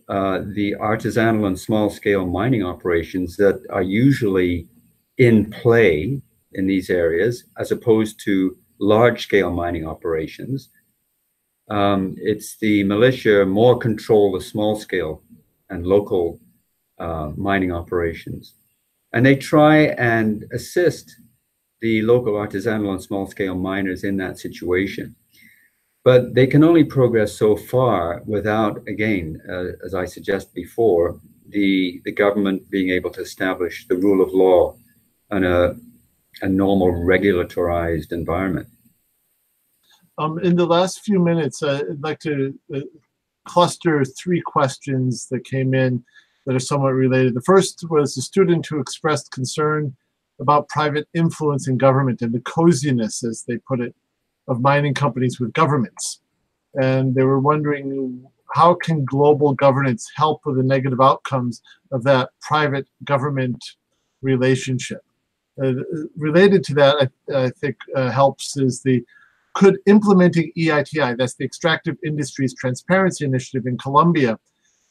the artisanal and small-scale mining operations that are usually in play in these areas, as opposed to large-scale mining operations. It's the militia more control the small-scale and local mining operations. And they try and assist the local artisanal and small-scale miners in that situation. But they can only progress so far without, again, as I suggested before, the government being able to establish the rule of law and a normal regulatorized environment. In the last few minutes, I'd like to cluster three questions that came in that are somewhat related. The first was a student who expressed concern about private influence in government and the coziness, as they put it, of mining companies with governments. And they were wondering, how can global governance help with the negative outcomes of that private-government relationship? Related to that, I think helps is could implementing EITI, that's the Extractive Industries Transparency Initiative in Colombia,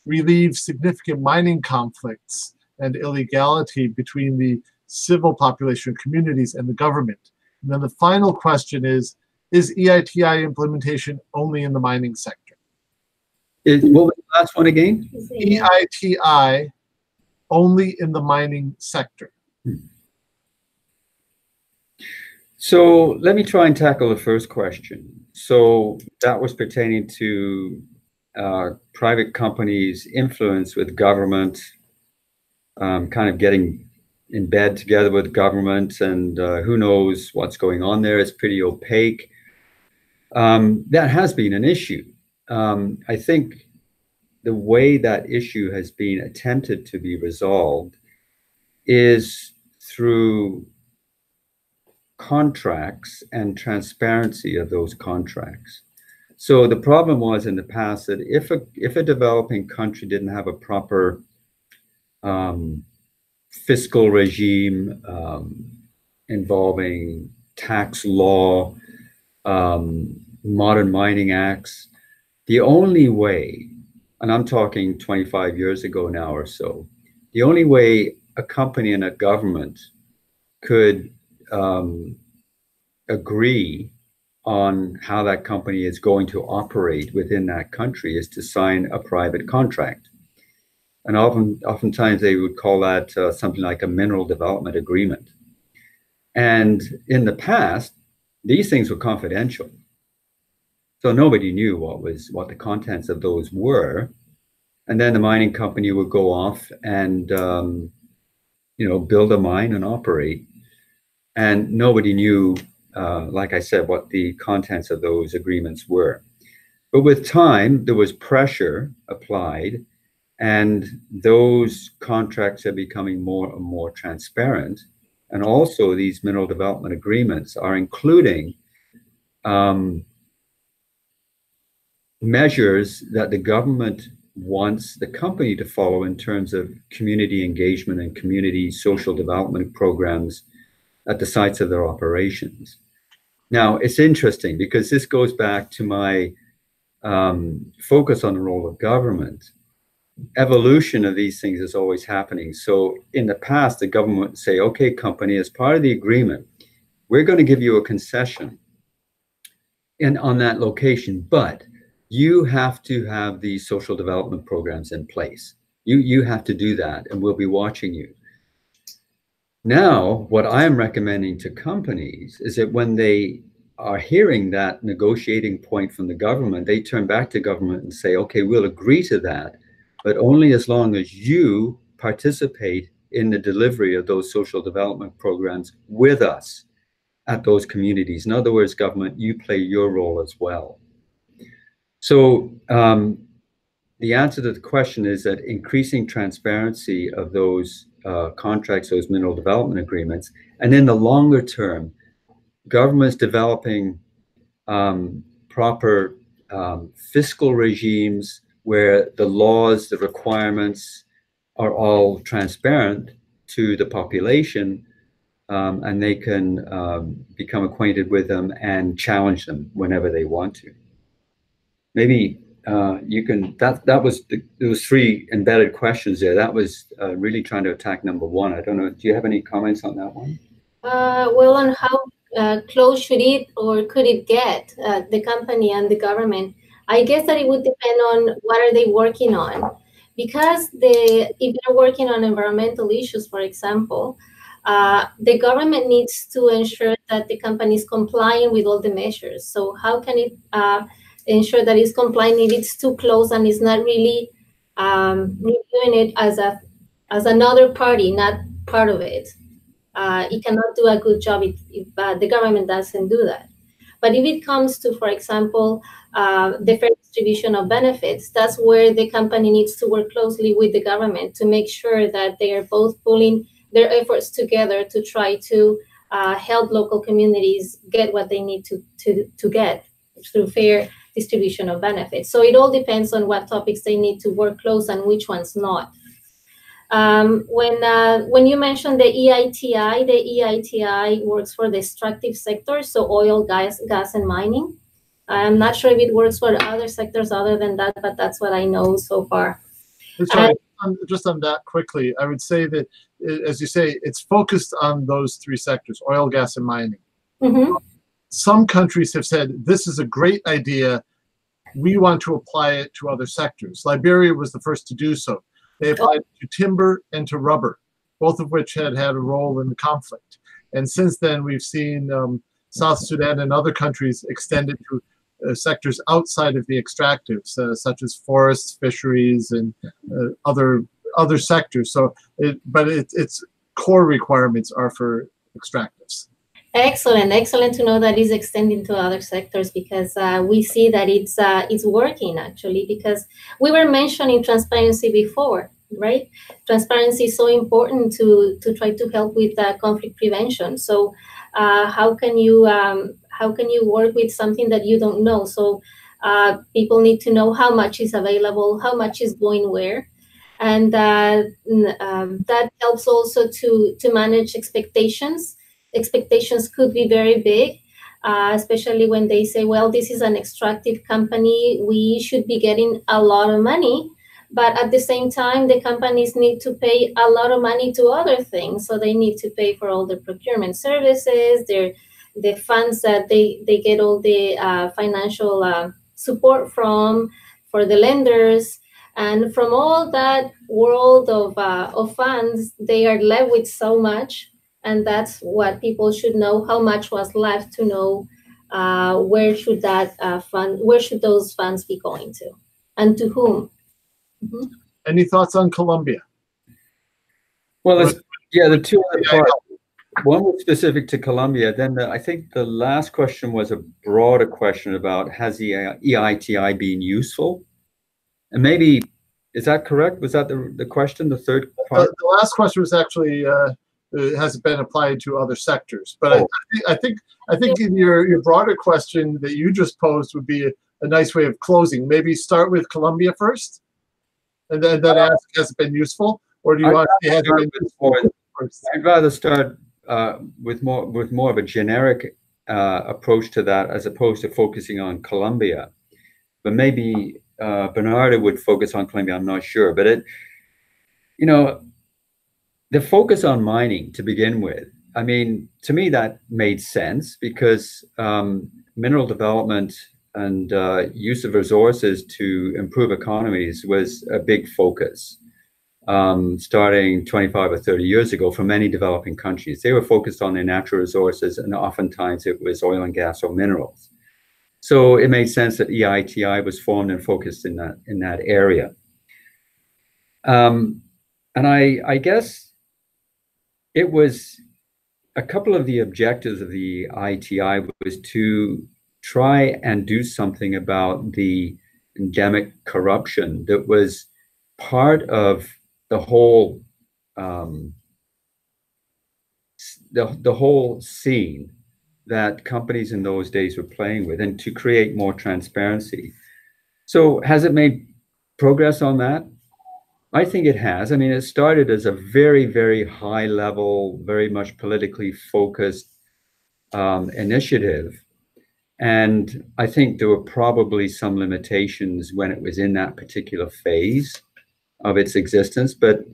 relieve significant mining conflicts and illegality between the civil population communities and the government? And then the final question is EITI implementation only in the mining sector? What was the last one again? EITI only in the mining sector. So let me try and tackle the first question. So that was pertaining to private companies' influence with government, kind of getting in bed together with government, and who knows what's going on there. It's pretty opaque. That has been an issue. I think the way that issue has been attempted to be resolved is through contracts and transparency of those contracts. So the problem was in the past that if a developing country didn't have a proper fiscal regime involving tax law, modern mining acts, the only way, and I'm talking 25 years ago now or so, the only way a company and a government could agree on how that company is going to operate within that country is to sign a private contract. And oftentimes they would call that something like a mineral development agreement. And in the past, these things were confidential. So nobody knew what the contents of those were. And then the mining company would go off and build a mine and operate. And nobody knew, like I said, what the contents of those agreements were. But with time, there was pressure applied, and those contracts are becoming more and more transparent. And also these mineral development agreements are including measures that the government wants the company to follow in terms of community engagement and community social development programs at the sites of their operations. Now, it's interesting because this goes back to my focus on the role of government. Evolution of these things is always happening. So in the past, the government would say, okay, company, as part of the agreement, we're going to give you a concession on that location, but you have to have these social development programs in place. You have to do that, and we'll be watching you. Now, what I am recommending to companies is that when they are hearing that negotiating point from the government, they turn back to government and say, okay, we'll agree to that, but only as long as you participate in the delivery of those social development programs with us at those communities. In other words, government, you play your role as well. So the answer to the question is that increasing transparency of those contracts, those mineral development agreements, and in the longer term, governments developing proper fiscal regimes where the laws, the requirements are all transparent to the population, and they can become acquainted with them and challenge them whenever they want to. Maybe you can, there was three embedded questions there. That was really trying to attack number one. I don't know, do you have any comments on that one? Well, on how close should it or could it get, the company and the government? I guess that it would depend on what are they working on. Because if they're working on environmental issues, for example, the government needs to ensure that the company is complying with all the measures. So how can it ensure that it's complying if it's too close and it's not really reviewing it as another party, not part of it? It cannot do a good job if the government doesn't do that. But if it comes to, for example, the fair distribution of benefits, that's where the company needs to work closely with the government to make sure that they are both pulling their efforts together to try to help local communities get what they need to get through fair distribution of benefits. So it all depends on what topics they need to work close and which ones not. When you mentioned the EITI works for the extractive sector, so oil, gas, and mining. I'm not sure if it works for other sectors other than that, but that's what I know so far. Sorry, just on that quickly, I would say that, as you say, it's focused on those three sectors, oil, gas, and mining. Mm-hmm. Some countries have said, this is a great idea. We want to apply it to other sectors. Liberia was the first to do so. They applied to timber and to rubber, both of which had a role in the conflict. And since then, we've seen South Sudan and other countries extend it to sectors outside of the extractives, such as forests, fisheries, and other sectors. So, its core requirements are for extractives. Excellent to know that it's extending to other sectors, because we see that it's working actually, because we were mentioning transparency before, right? Transparency is so important to try to help with conflict prevention. So how can you work with something that you don't know? So People need to know how much is available, how much is going where. And that helps also to manage expectations. Expectations could be very big, especially when they say, well, this is an extractive company, we should be getting a lot of money. But at the same time, the companies need to pay a lot of money to other things. So they need to pay for all the procurement services, the funds that they get all the financial support from, for the lenders. And from all that world of funds, they are left with so much. And that's what people should know, how much was left, to know where should those funds be going to, and to whom. Mm-hmm. Any thoughts on Colombia? Well, yeah, the two other parts. One was specific to Colombia. Then I think the last question was a broader question about, has the EITI been useful? And maybe, is that correct? Was that the question, the third part? The last question was actually, has it been applied to other sectors? But I think in your broader question that you just posed would be a nice way of closing. Maybe start with Colombia first, and then ask, has it been useful? Or do you want to say, has it been useful first? I'd rather start with more of a generic approach to that, as opposed to focusing on Colombia. But maybe Bernardo would focus on Colombia, I'm not sure. But the focus on mining to begin with, I mean, to me that made sense, because mineral development and use of resources to improve economies was a big focus. Starting 25 or 30 years ago for many developing countries. They were focused on their natural resources, and oftentimes it was oil and gas or minerals. So it made sense that EITI was formed and focused in that area. And I guess it was a couple of the objectives of the EITI was to try and do something about the endemic corruption that was part of the whole the whole scene that companies in those days were playing with, and to create more transparency. So has it made progress on that? I think it has. I mean, it started as a very, very high level, very much politically focused initiative. And I think there were probably some limitations when it was in that particular phase of its existence, but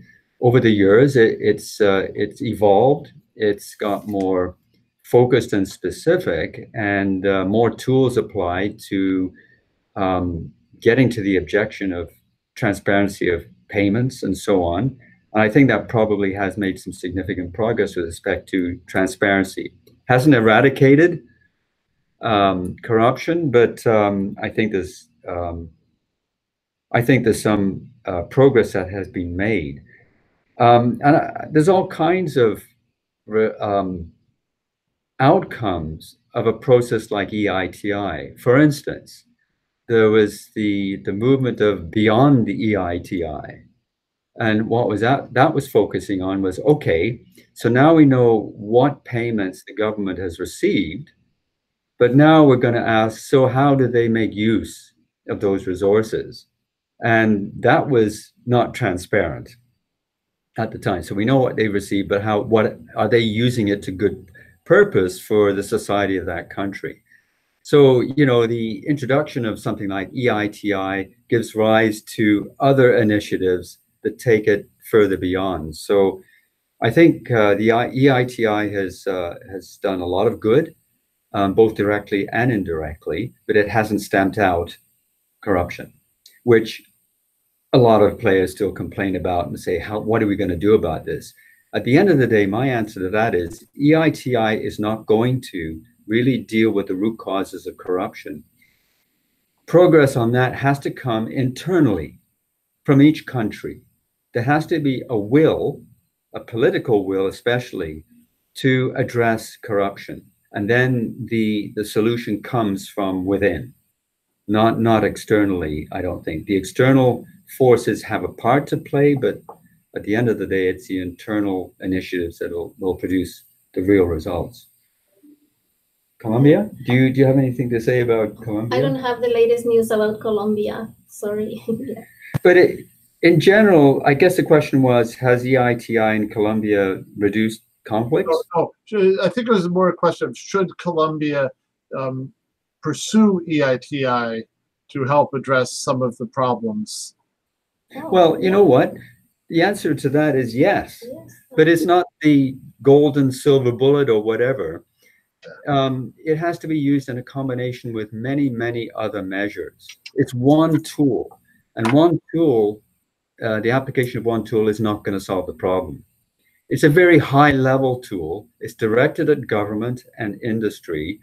over the years it's evolved. It's got more focused and specific, and more tools applied to getting to the objection of transparency of payments and so on. And I think that probably has made some significant progress with respect to transparency. Hasn't eradicated corruption, but I think there's some progress that has been made. And there's all kinds of outcomes of a process like EITI. For instance, there was the movement of beyond the EITI. And what was that was focusing on was, okay, so now we know what payments the government has received, but now we're going to ask, so how do they make use of those resources? And that was not transparent at the time. So we know what they received, but what are they using it to good purpose for the society of that country? So, the introduction of something like EITI gives rise to other initiatives that take it further beyond. So I think the EITI has done a lot of good, both directly and indirectly, but it hasn't stamped out corruption, which a lot of players still complain about and say, what are we going to do about this? At the end of the day, my answer to that is EITI is not going to really deal with the root causes of corruption. Progress on that has to come internally from each country. There has to be a will, a political will especially, to address corruption. And then the solution comes from within, not externally, I don't think. The external forces have a part to play, but at the end of the day, it's the internal initiatives that will produce the real results. Colombia? Do you have anything to say about Colombia? I don't have the latest news about Colombia. Sorry. Yeah. But in general, I guess the question was, has EITI in Colombia reduced conflicts? I think it was more a question of should Colombia pursue EITI to help address some of the problems? Well, you know what? The answer to that is yes. But it's not the golden silver bullet or whatever. It has to be used in a combination with many, many other measures. It's one tool. And one tool, the application of one tool is not going to solve the problem. It's a very high-level tool. It's directed at government and industry.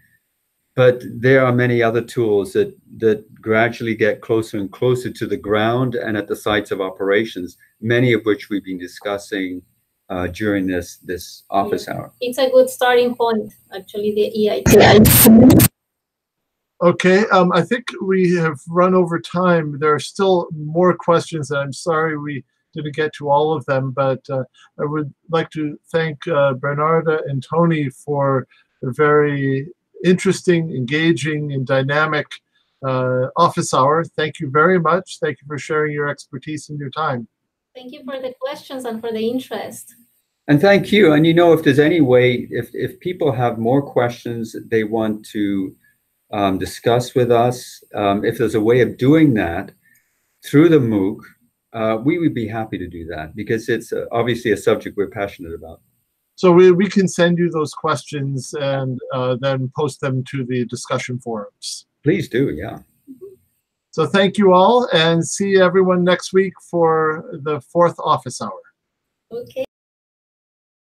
But there are many other tools that gradually get closer and closer to the ground and at the sites of operations, many of which we've been discussing during this office hour. It's a good starting point, actually, the EITI. Okay, I think we have run over time. There are still more questions, and I'm sorry we didn't get to all of them, but I would like to thank Bernarda and Tony for a very interesting, engaging, and dynamic office hour. Thank you very much. Thank you for sharing your expertise and your time. Thank you for the questions and for the interest. And thank you. And you know, if there's any way, if people have more questions that they want to discuss with us, if there's a way of doing that through the MOOC, we would be happy to do that because it's obviously a subject we're passionate about. So we can send you those questions and then post them to the discussion forums. Please do, yeah. So thank you all, and see everyone next week for the 4th office hour. Okay.